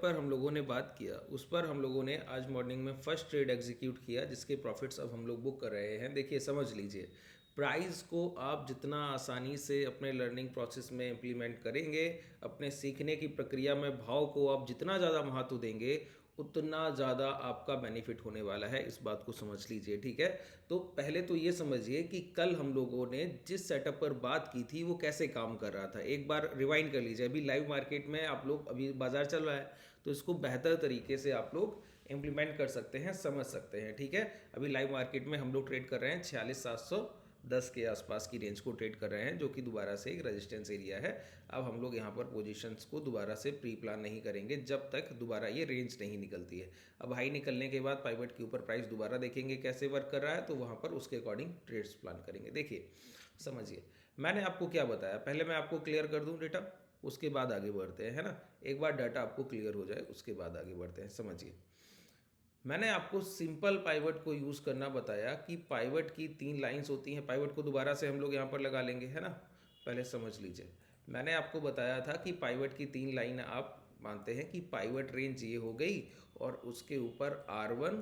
पर हम लोगों ने बात किया उस पर हम लोगों ने आज मॉर्निंग में फर्स्ट ट्रेड एग्जीक्यूट किया जिसके प्रॉफिट्स अब हम लोग बुक कर रहे हैं। देखिए समझ लीजिए, प्राइस को आप जितना आसानी से अपने लर्निंग प्रोसेस में इम्प्लीमेंट करेंगे, अपने सीखने की प्रक्रिया में भाव को आप जितना ज़्यादा महत्व देंगे, उतना ज़्यादा आपका बेनिफिट होने वाला है। इस बात को समझ लीजिए, ठीक है। तो पहले तो ये समझिए कि कल हम लोगों ने जिस सेटअप पर बात की थी वो कैसे काम कर रहा था। एक बार रिवाइंड कर लीजिए। अभी लाइव मार्केट में आप लोग, अभी बाजार चल रहा है तो इसको बेहतर तरीके से आप लोग इम्प्लीमेंट कर सकते हैं, समझ सकते हैं, ठीक है। अभी लाइव मार्केट में हम लोग ट्रेड कर रहे हैं 46,710 के आसपास की रेंज को ट्रेड कर रहे हैं, जो कि दोबारा से एक रेजिस्टेंस एरिया है। अब हम लोग यहाँ पर पोजीशंस को दोबारा से प्री प्लान नहीं करेंगे जब तक दोबारा ये रेंज नहीं निकलती है। अब हाई निकलने के बाद पाइवट के ऊपर प्राइस दोबारा देखेंगे कैसे वर्क कर रहा है, तो वहाँ पर उसके अकॉर्डिंग ट्रेड्स प्लान करेंगे। देखिए समझिए, मैंने आपको क्या बताया, पहले मैं आपको क्लियर कर दूँ डेटा, उसके बाद आगे बढ़ते हैं, है ना। एक बार डाटा आपको क्लियर हो जाए उसके बाद आगे बढ़ते हैं। समझिए, मैंने आपको सिंपल पाइवट को यूज़ करना बताया कि पाइवट की 3 लाइंस होती हैं। पाइवट को दोबारा से हम लोग यहाँ पर लगा लेंगे, है ना। पहले समझ लीजिए, मैंने आपको बताया था कि पाइवट की 3 लाइन आप मानते हैं कि पाइवट रेंज ये हो गई और उसके ऊपर R1,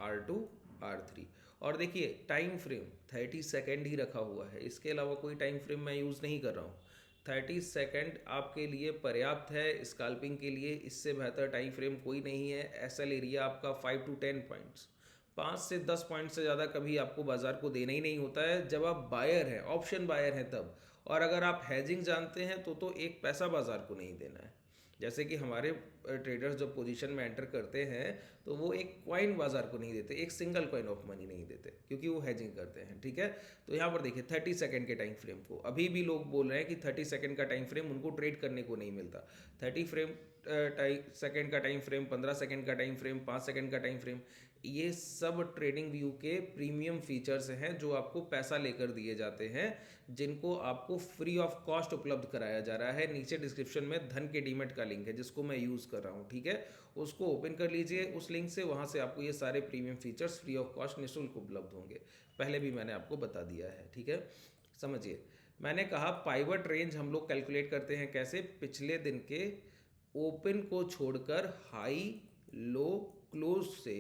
R2, R3। और देखिए टाइम फ्रेम 30 सेकेंड ही रखा हुआ है, इसके अलावा कोई टाइम फ्रेम मैं यूज़ नहीं कर रहा हूँ। 30 सेकेंड आपके लिए पर्याप्त है स्कैल्पिंग के लिए, इससे बेहतर टाइम फ्रेम कोई नहीं है। एसएल एरिया आपका 5 to 10 पॉइंट्स, 5 से 10 पॉइंट से ज़्यादा कभी आपको बाजार को देना ही नहीं होता है जब आप बायर हैं, ऑप्शन बायर हैं तब। और अगर आप हैजिंग जानते हैं तो एक पैसा बाजार को नहीं देना है। जैसे कि हमारे ट्रेडर्स जब पोजीशन में एंटर करते हैं तो वो एक कॉइन बाजार को नहीं देते, एक सिंगल कॉइन ऑफ मनी नहीं देते, क्योंकि वो हेजिंग करते हैं, ठीक है। तो यहाँ पर देखिए 30 सेकेंड के टाइम फ्रेम को, अभी भी लोग बोल रहे हैं कि 30 सेकेंड का टाइम फ्रेम उनको ट्रेड करने को नहीं मिलता। 30 सेकेंड का टाइम फ्रेम, 15 सेकेंड का टाइम फ्रेम, 5 सेकेंड का टाइम फ्रेम, ये सब ट्रेडिंग व्यू के प्रीमियम फीचर्स हैं जो आपको पैसा लेकर दिए जाते हैं, जिनको आपको फ्री ऑफ कॉस्ट उपलब्ध कराया जा रहा है। नीचे डिस्क्रिप्शन में धन के डीमेट का लिंक है जिसको मैं यूज़ कर रहा हूँ, ठीक है। उसको ओपन कर लीजिए उस लिंक से, वहाँ से आपको ये सारे premium features free of cost निःशुल्क उपलब्ध होंगे। पहले भी मैंने आपको बता दिया है, ठीक है। समझिए, मैंने कहा पाइवट रेंज हम लोग कैलकुलेट करते हैं कैसे, पिछले दिन के ओपन को छोड़कर हाई लो क्लोज से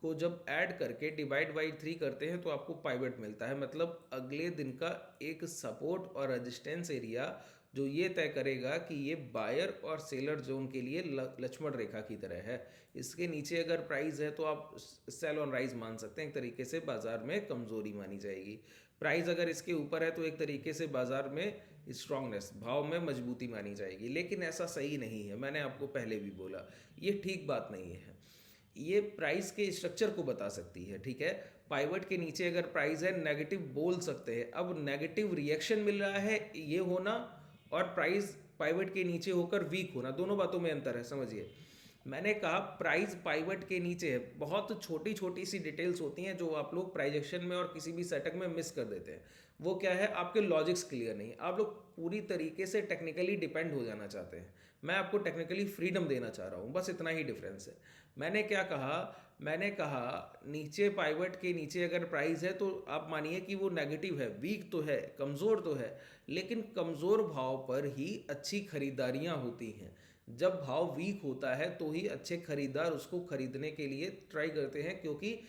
को जब ऐड करके डिवाइड बाई 3 करते हैं तो आपको पाइवट मिलता है। मतलब अगले दिन का एक सपोर्ट और रेजिस्टेंस एरिया जो ये तय करेगा कि ये बायर और सेलर जोन के लिए लक्ष्मण रेखा की तरह है। इसके नीचे अगर प्राइस है तो आप सेल ऑन राइज मान सकते हैं, एक तरीके से बाजार में कमजोरी मानी जाएगी। प्राइस अगर इसके ऊपर है तो एक तरीके से बाजार में स्ट्रांगनेस, भाव में मजबूती मानी जाएगी। लेकिन ऐसा सही नहीं है, मैंने आपको पहले भी बोला, ये ठीक बात नहीं है। ये प्राइस के स्ट्रक्चर को बता सकती है, ठीक है। पाइवट के नीचे अगर प्राइस है नेगेटिव बोल सकते हैं। अब नेगेटिव रिएक्शन मिल रहा है ये होना और प्राइस पाइवट के नीचे होकर वीक होना, दोनों बातों में अंतर है। समझिए, मैंने कहा प्राइस पाइवट के नीचे है। बहुत छोटी छोटी सी डिटेल्स होती हैं जो आप लोग प्राइजेक्शन में और किसी भी सेटअप में मिस कर देते हैं। वो क्या है, आपके लॉजिक्स क्लियर नहीं, आप लोग पूरी तरीके से टेक्निकली डिपेंड हो जाना चाहते हैं। मैं आपको टेक्निकली फ्रीडम देना चाह रहा हूँ, बस इतना ही डिफरेंस है। मैंने क्या कहा, मैंने कहा नीचे पाइवट के नीचे अगर प्राइस है तो आप मानिए कि वो नेगेटिव है, वीक तो है, कमज़ोर तो है, लेकिन कमज़ोर भाव पर ही अच्छी खरीदारियाँ होती हैं। जब भाव वीक होता है तो ही अच्छे खरीदार उसको खरीदने के लिए ट्राई करते हैं, क्योंकि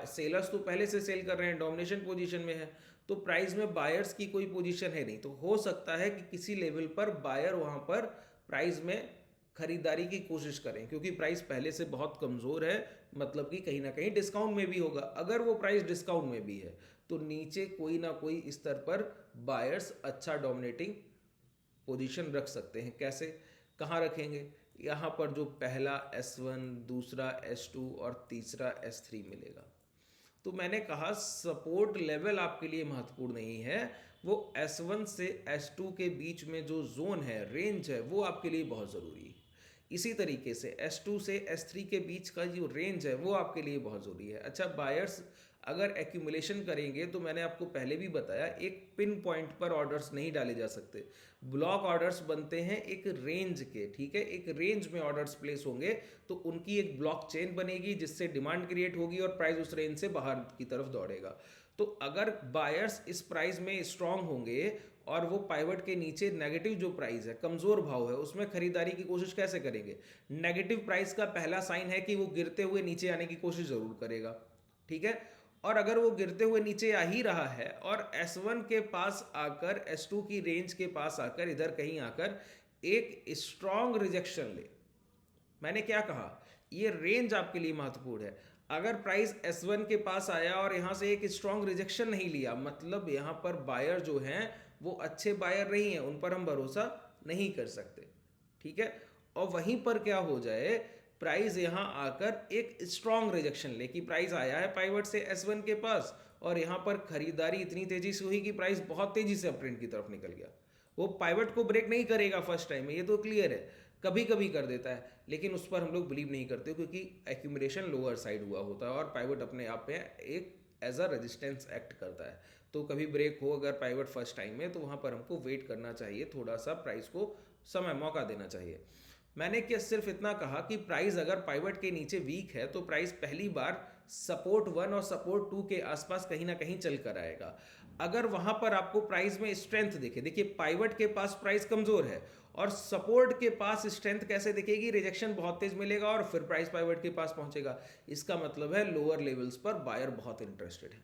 सेलर्स तो पहले से सेल कर रहे हैं, डोमिनेशन पोजीशन में है, तो प्राइस में बायर्स की कोई पोजीशन है नहीं। तो हो सकता है कि किसी लेवल पर बायर वहाँ पर प्राइस में खरीदारी की कोशिश करें, क्योंकि प्राइस पहले से बहुत कमज़ोर है, मतलब कि कहीं ना कहीं डिस्काउंट में भी होगा। अगर वो प्राइस डिस्काउंट में भी है तो नीचे कोई ना कोई स्तर पर बायर्स अच्छा डोमिनेटिंग पोजीशन रख सकते हैं। कैसे, कहाँ रखेंगे, यहाँ पर जो पहला S1, दूसरा S2 और तीसरा S3 मिलेगा। तो मैंने कहा सपोर्ट लेवल आपके लिए महत्वपूर्ण नहीं है, वो S1 से S2 के बीच में जो जोन है, रेंज है, वो आपके लिए बहुत ज़रूरी है। इसी तरीके से S2 से S3 के बीच का जो रेंज है वो आपके लिए बहुत ज़रूरी है। अच्छा, बायर्स अगर एक्यूमुलेशन करेंगे तो मैंने आपको पहले भी बताया, एक पिन पॉइंट पर ऑर्डर्स नहीं डाले जा सकते। ब्लॉक ऑर्डर्स बनते हैं एक रेंज के, ठीक है। एक रेंज में ऑर्डर्स प्लेस होंगे तो उनकी एक ब्लॉक चेन बनेगी जिससे डिमांड क्रिएट होगी और प्राइस उस रेंज से बाहर की तरफ दौड़ेगा। तो अगर बायर्स इस प्राइस में स्ट्रांग होंगे और वो पाइवट के नीचे नेगेटिव जो प्राइस है, कमजोर भाव है, उसमें खरीदारी की कोशिश कैसे करेंगे? नेगेटिव प्राइस का पहला साइन है कि वो गिरते हुए नीचे आने की कोशिश जरूर करेगा, ठीक है। और अगर वो गिरते हुए नीचे आ ही रहा है और S1 के पास आकर, S2 की रेंज के पास आकर, इधर कहीं आकर एक स्ट्रॉन्ग रिजेक्शन ले, मैंने क्या कहा, ये रेंज आपके लिए महत्वपूर्ण है। अगर प्राइस S1 के पास आया और यहां से एक स्ट्रॉन्ग रिजेक्शन नहीं लिया, मतलब यहां पर बायर जो हैं वो अच्छे बायर नहीं है, उन पर हम भरोसा नहीं कर सकते, ठीक है। और वहीं पर क्या हो जाए, प्राइस यहां आकर एक स्ट्रॉन्ग रिजेक्शन ले कि प्राइस आया है पाइवट से S1 के पास और यहां पर खरीदारी इतनी तेजी से हुई कि प्राइस बहुत तेजी से अपट्रेंड की तरफ निकल गया। वो पाइवट को ब्रेक नहीं करेगा फर्स्ट टाइम में, ये तो क्लियर है, कभी कभी कर देता है, लेकिन उस पर हम लोग बिलीव नहीं करते क्योंकि एक्यूमुलेशन लोअर साइड हुआ होता है और पाइवट अपने आप में एक एज अ रेजिस्टेंस एक्ट करता है। तो कभी ब्रेक हो अगर पाइवट फर्स्ट टाइम में, तो वहाँ पर हमको वेट करना चाहिए, थोड़ा सा प्राइस को समय मौका देना चाहिए। मैंने क्या सिर्फ इतना कहा कि प्राइस अगर पाइवट के नीचे वीक है तो प्राइस पहली बार सपोर्ट 1 और सपोर्ट 2 के आसपास कहीं ना कहीं चल कर आएगा। अगर वहां पर आपको प्राइस में स्ट्रेंथ दिखे, देखिए पाइवट के पास प्राइस कमजोर है और सपोर्ट के पास स्ट्रेंथ कैसे दिखेगी, रिजेक्शन बहुत तेज मिलेगा और फिर प्राइस पाइवट के पास पहुंचेगा। इसका मतलब है लोअर लेवल्स पर बायर बहुत इंटरेस्टेड है।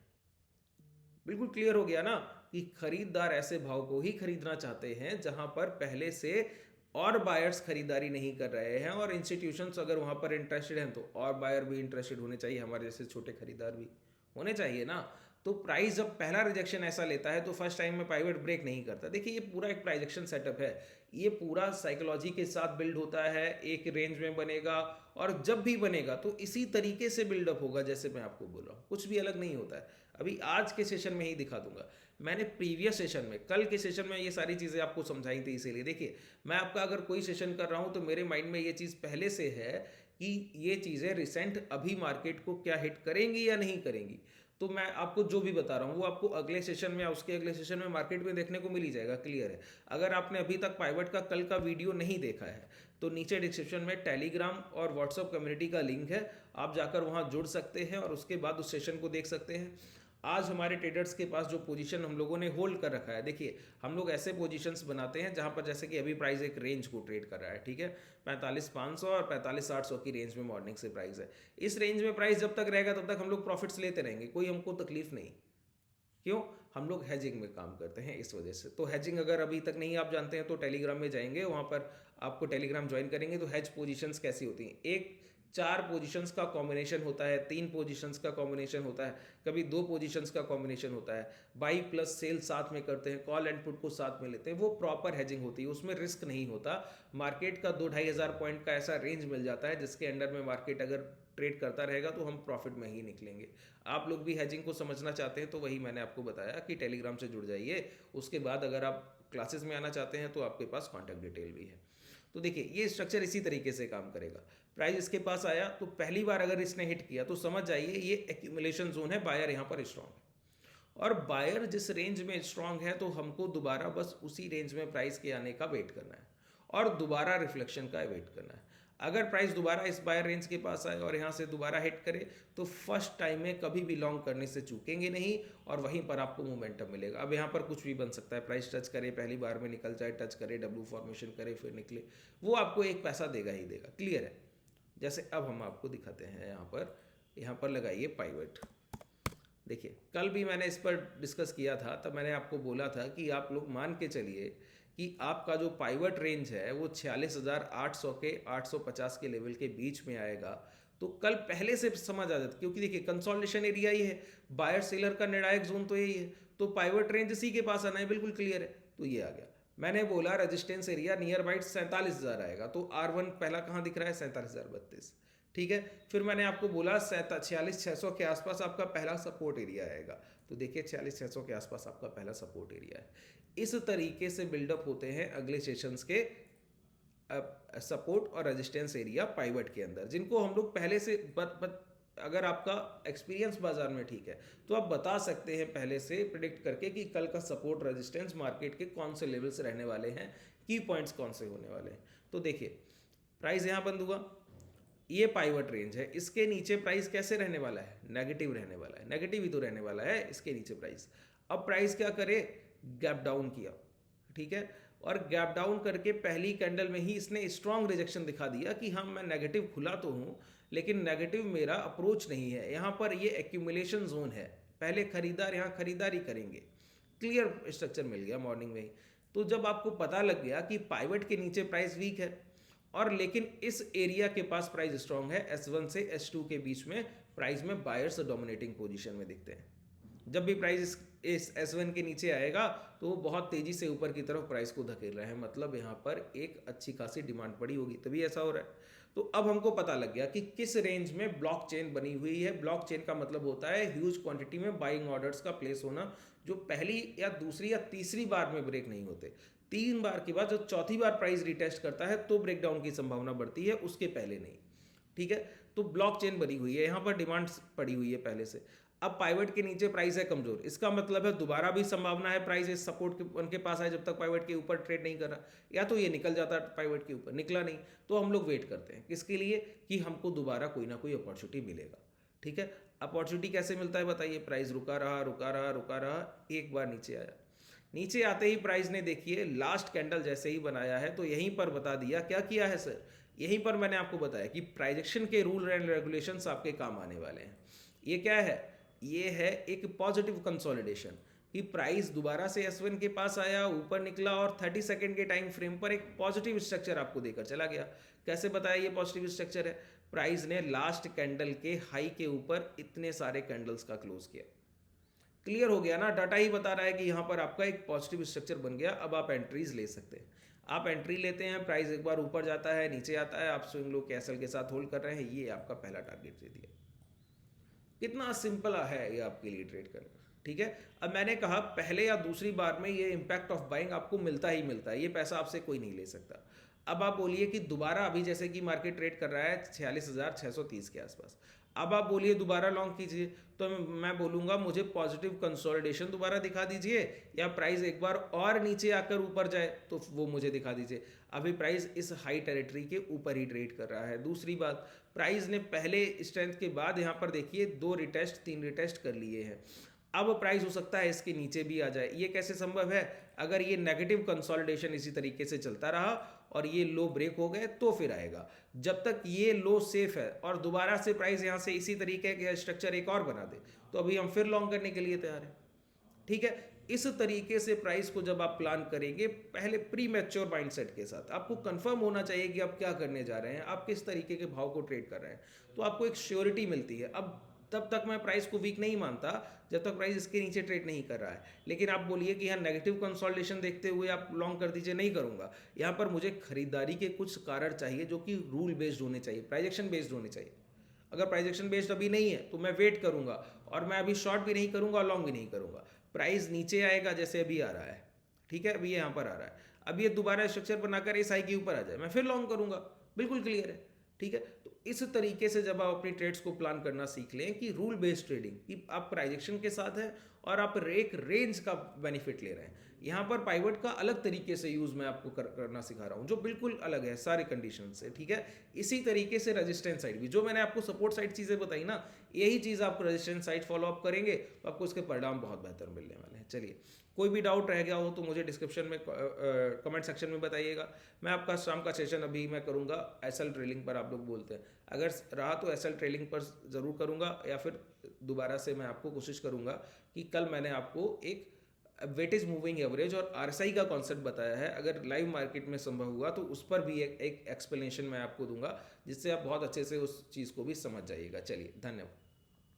बिल्कुल क्लियर हो गया ना कि खरीदार ऐसे भाव को ही खरीदना चाहते हैं जहां पर पहले से और बायर्स खरीदारी नहीं कर रहे हैं, और इंस्टीट्यूशंस अगर वहां पर इंटरेस्टेड हैं तो और बायर भी इंटरेस्टेड होने चाहिए, हमारे जैसे छोटे खरीदार भी होने चाहिए ना। तो प्राइस जब पहला रिजेक्शन ऐसा लेता है तो फर्स्ट टाइम में प्राइवेट ब्रेक नहीं करता। देखिए ये पूरा एक प्राइजेक्शन सेटअप है, ये पूरा साइकोलॉजी के साथ बिल्ड होता है, एक रेंज में बनेगा और जब भी बनेगा तो इसी तरीके से बिल्डअप होगा जैसे मैं आपको बोल रहा हूँ, कुछ भी अलग नहीं होता है। अभी आज के सेशन में ही दिखा दूंगा, मैंने प्रीवियस सेशन में, कल के सेशन में ये सारी चीज़ें आपको समझाई थी। इसीलिए देखिए मैं आपका अगर कोई सेशन कर रहा हूँ तो मेरे माइंड में ये चीज़ पहले से है कि ये चीज़ें रिसेंट अभी मार्केट को क्या हिट करेंगी या नहीं करेंगी। तो मैं आपको जो भी बता रहा हूँ वो आपको अगले सेशन में या उसके अगले सेशन में मार्केट में देखने को मिल ही जाएगा, क्लियर है। अगर आपने अभी तक पाइवट का कल का वीडियो नहीं देखा है तो नीचे डिस्क्रिप्शन में टेलीग्राम और व्हाट्सअप कम्युनिटी का लिंक है, आप जाकर वहाँ जुड़ सकते हैं और उसके बाद उस सेशन को देख सकते हैं। आज हमारे ट्रेडर्स के पास जो पोजीशन हम लोगों ने होल्ड कर रखा है, देखिए हम लोग ऐसे पोजीशंस बनाते हैं जहां पर जैसे कि अभी प्राइस एक रेंज को ट्रेड कर रहा है, ठीक है, 45,500 और 45,800 की रेंज में मॉर्निंग से प्राइस है। इस रेंज में प्राइस जब तक रहेगा तब तक हम लोग प्रॉफिट्स लेते रहेंगे, कोई हमको तकलीफ नहीं। क्यों? हम लोग हैजिंग में काम करते हैं इस वजह से। तो हैजिंग अगर अभी तक नहीं आप जानते हैं तो टेलीग्राम में जाएंगे, वहाँ पर आपको टेलीग्राम ज्वाइन करेंगे तो हैज पोजीशंस कैसी होती हैं, एक 4 पोजीशंस का कॉम्बिनेशन होता है, 3 पोजीशंस का कॉम्बिनेशन होता है, कभी 2 पोजीशंस का कॉम्बिनेशन होता है, बाई प्लस सेल साथ में करते हैं, कॉल एंड पुट को साथ में लेते हैं, वो प्रॉपर हैजिंग होती है, उसमें रिस्क नहीं होता। मार्केट का 2-2.5 हज़ार पॉइंट का ऐसा रेंज मिल जाता है जिसके अंडर में मार्केट अगर ट्रेड करता रहेगा तो हम प्रॉफिट में ही निकलेंगे। आप लोग भी हैजिंग को समझना चाहते हैं तो वही मैंने आपको बताया कि टेलीग्राम से जुड़ जाइए। उसके बाद अगर आप क्लासेस में आना चाहते हैं तो आपके पास कॉन्टैक्ट डिटेल भी है। तो देखिए ये स्ट्रक्चर इसी तरीके से काम करेगा। प्राइस इसके पास आया तो पहली बार अगर इसने हिट किया तो समझ जाइए ये एक्यूमुलेशन जोन है, बायर यहाँ पर स्ट्रांग है और बायर जिस रेंज में स्ट्रांग है तो हमको दोबारा बस उसी रेंज में प्राइस के आने का वेट करना है और दोबारा रिफ्लेक्शन का वेट करना है। अगर प्राइस दोबारा इस बायर रेंज के पास आए और यहाँ से दोबारा हिट करे तो फर्स्ट टाइम में कभी भी लॉन्ग करने से चूकेंगे नहीं और वहीं पर आपको मोमेंटम मिलेगा। अब यहाँ पर कुछ भी बन सकता है, प्राइस टच करे, पहली बार में निकल जाए, टच करे, डब्ल्यू फॉर्मेशन करे, फिर निकले, वो आपको एक पैसा देगा ही देगा, क्लियर है। जैसे अब हम आपको दिखाते हैं, यहाँ पर लगाइए पाइवट। देखिए कल भी मैंने इस पर डिस्कस किया था, तब मैंने आपको बोला था कि आप लोग मान के चलिए कि आपका जो पाइवट रेंज है वो 46,800 के 850 के लेवल के बीच में आएगा। तो कल पहले से समझ आ जाता, क्योंकि देखिए कंसोलिडेशन एरिया ही है, बायर सेलर का निर्णायक जोन तो यही है, तो पाइवट रेंज इसी के पास आना है, बिल्कुल क्लियर है। तो ये आ गया, मैंने बोला रेजिस्टेंस एरिया नियर बाइट 47,000 आएगा, तो R1 पहला कहाँ दिख रहा है, 47,032, ठीक है। फिर मैंने आपको बोला 46,600 के आसपास आपका पहला सपोर्ट एरिया आएगा, तो देखिए 46,600 के आसपास आपका पहला सपोर्ट एरिया है। इस तरीके से बिल्डअप होते हैं अगले सेशंस के सपोर्ट और रेजिस्टेंस एरिया पाइवट के अंदर, जिनको हम लोग पहले से अगर आपका एक्सपीरियंस बाजार में ठीक है तो आप बता सकते हैं पहले से प्रिडिक्ट करके कि कल का सपोर्ट रेजिस्टेंस मार्केट के कौन से लेवल्स रहने वाले हैं, की पॉइंट्स कौन से होने वाले हैं। तो देखिए प्राइस यहाँ बंद हुआ, ये पाइवट रेंज है, इसके नीचे प्राइस कैसे रहने वाला है, नेगेटिव रहने वाला है, नेगेटिव ही तो रहने वाला है इसके नीचे प्राइस। अब प्राइस क्या करे, गैप डाउन किया, ठीक है। और गैप डाउन करके पहली कैंडल में ही इसने स्ट्रॉन्ग रिजेक्शन दिखा दिया कि हाँ मैं नेगेटिव खुला तो हूँ, लेकिन नेगेटिव मेरा अप्रोच नहीं है। यहाँ पर ये एक्यूमुलेशन जोन है, पहले खरीदार यहाँ खरीदारी करेंगे। क्लियर स्ट्रक्चर मिल गया मॉर्निंग में ही। तो जब आपको पता लग गया कि पाइवट के नीचे प्राइस वीक है और लेकिन इस एरिया के पास प्राइस स्ट्रांग है, S1 से S2 के बीच में प्राइस में बायर्स डोमिनेटिंग पोजीशन में दिखते हैं। जब भी प्राइस इस S1 के नीचे आएगा तो वो बहुत तेजी से ऊपर की तरफ प्राइस को धकेल रहे हैं, मतलब यहाँ पर एक अच्छी खासी डिमांड पड़ी होगी, तभी ऐसा हो रहा है। तो अब हमको पता लग गया कि किस रेंज में ब्लॉक चेन बनी हुई है। ब्लॉक चेन का मतलब होता है ह्यूज क्वांटिटी में बाइंग ऑर्डर्स का प्लेस होना, जो पहली या दूसरी या तीसरी बार में ब्रेक नहीं होते। 3 बार के बाद जो चौथी बार प्राइस रिटेस्ट करता है तो ब्रेकडाउन की संभावना बढ़ती है, उसके पहले नहीं। ठीक है, तो ब्लॉक चेन बनी हुई है, यहाँ पर डिमांड पड़ी हुई है पहले से। अब पाइवट के नीचे प्राइस है कमजोर, इसका मतलब है दोबारा भी संभावना है प्राइस इस सपोर्ट के उनके पास है, जब तक पाइवट के ऊपर ट्रेड नहीं कर रहा। या तो ये निकल जाता है पाइवट के ऊपर, निकला नहीं तो हम लोग वेट करते हैं किसके लिए, कि हमको दोबारा कोई ना कोई अपॉर्चुनिटी मिलेगा। ठीक है, अपॉर्चुनिटी कैसे मिलता है बताइए। प्राइस रुका रहा रुका रहा रुका रहा, एक बार नीचे आया, नीचे आते ही प्राइस ने देखिए लास्ट कैंडल जैसे ही बनाया है तो यहीं पर बता दिया क्या किया है सर। यहीं पर मैंने आपको बताया कि प्राइजेक्शन के रूल एंड रेगुलेशंस आपके काम आने वाले हैं। ये क्या है, ये है एक पॉजिटिव कंसोलिडेशन, कि प्राइस दोबारा से S1 के पास आया, ऊपर निकला और 30 सेकंड के टाइम फ्रेम पर एक पॉजिटिव स्ट्रक्चर आपको देकर चला गया। कैसे बताया ये पॉजिटिव स्ट्रक्चर है, प्राइस ने लास्ट कैंडल के हाई के ऊपर इतने सारे कैंडल्स का क्लोज किया। क्लियर हो गया ना, डाटा ही बता रहा है कि यहाँ पर आपका एक पॉजिटिव स्ट्रक्चर बन गया। अब आप एंट्रीज ले सकते हैं, आप एंट्री लेते हैं, प्राइस एक बार ऊपर जाता है नीचे आता है, आप स्विंग लो कैसल के साथ होल्ड कर रहे हैं, ये आपका पहला टारगेट दे दिया। कितना सिंपल है ये आपके लिए ट्रेड करना। ठीक है, अब मैंने कहा पहले या दूसरी बार में ये इम्पैक्ट ऑफ बाइंग आपको मिलता ही मिलता है, ये पैसा आपसे कोई नहीं ले सकता। अब आप बोलिए कि दोबारा अभी जैसे कि मार्केट ट्रेड कर रहा है 46,630 के आसपास, अब आप बोलिए दोबारा लॉन्ग कीजिए, तो मैं बोलूँगा मुझे पॉजिटिव कंसोलिडेशन दोबारा दिखा दीजिए, या प्राइस एक बार और नीचे आकर ऊपर जाए तो वो मुझे दिखा दीजिए। अभी प्राइस इस हाई टेरिटरी के ऊपर ही ट्रेड कर रहा है। दूसरी बात, प्राइस ने पहले स्ट्रेंथ के बाद यहाँ पर देखिए 2 रिटेस्ट 3 रिटेस्ट कर लिए हैं। अब प्राइस हो सकता है इसके नीचे भी आ जाए। ये कैसे संभव है, अगर ये नेगेटिव कंसोलिडेशन इसी तरीके से चलता रहा और ये लो ब्रेक हो गए तो फिर आएगा। जब तक ये लो सेफ है और दोबारा से प्राइस यहाँ से इसी तरीके का स्ट्रक्चर एक और बना दे तो अभी हम फिर लॉन्ग करने के लिए तैयार हैं। ठीक है, इस तरीके से प्राइस को जब आप प्लान करेंगे पहले प्री मैच्योर माइंडसेट के साथ, आपको कंफर्म होना चाहिए कि आप क्या करने जा रहे हैं, आप किस तरीके के भाव को ट्रेड कर रहे हैं, तो आपको एक श्योरिटी मिलती है। अब तब तक मैं प्राइस को वीक नहीं मानता जब तक प्राइस इसके नीचे ट्रेड नहीं कर रहा है। लेकिन आप बोलिए कि यहाँ नेगेटिव कंसोलिडेशन देखते हुए आप लॉन्ग कर दीजिए, नहीं करूंगा। यहाँ पर मुझे खरीदारी के कुछ कारण चाहिए जो कि रूल बेस्ड होने चाहिए, प्राइजेक्शन बेस्ड होने चाहिए। अगर प्राइजेक्शन बेस्ड अभी नहीं है तो मैं वेट करूंगा और मैं अभी शॉर्ट भी नहीं करूंगा और लॉन्ग भी नहीं करूंगा। प्राइस नीचे आएगा जैसे अभी आ रहा है, ठीक है, अभी यहाँ पर आ रहा है, अब ये दोबारा स्ट्रक्चर बनाकर इस हाई के ऊपर आ जाए मैं फिर लॉन्ग करूंगा, बिल्कुल क्लियर है। ठीक है, तो इस तरीके से जब आप अपनी ट्रेड्स को प्लान करना सीख लें कि रूल बेस्ड ट्रेडिंग, कि आप प्राइजेक्शन के साथ हैं और आप एक रेंज का बेनिफिट ले रहे हैं। यहाँ पर पाइवट का अलग तरीके से यूज़ मैं आपको करना सिखा रहा हूँ जो बिल्कुल अलग है सारे कंडीशन से। ठीक है, इसी तरीके से रेजिस्टेंस साइड भी, जो मैंने आपको सपोर्ट साइड चीज़ें बताई ना, यही चीज़ आप रेजिस्टेंस साइड फॉलो अप करेंगे तो आपको इसके परिणाम बहुत बेहतर मिलने वाले हैं। चलिए, कोई भी डाउट रह गया हो तो मुझे डिस्क्रिप्शन में कमेंट सेक्शन में बताइएगा। मैं आपका शाम का सेशन अभी मैं करूँगा एसएल ट्रेलिंग पर, आप लोग बोलते हैं, अगर रहा तो एसएल ट्रेलिंग पर ज़रूर करूँगा, या फिर दोबारा से मैं आपको कोशिश करूँगा कि कल मैंने आपको एक वेटेज मूविंग एवरेज और आरएसआई का कॉन्सेप्ट बताया है, अगर लाइव मार्केट में संभव हुआ तो उस पर भी एक एक्सप्लेनेशन मैं आपको दूंगा जिससे आप बहुत अच्छे से उस चीज़ को भी समझ जाइएगा। चलिए, धन्यवाद।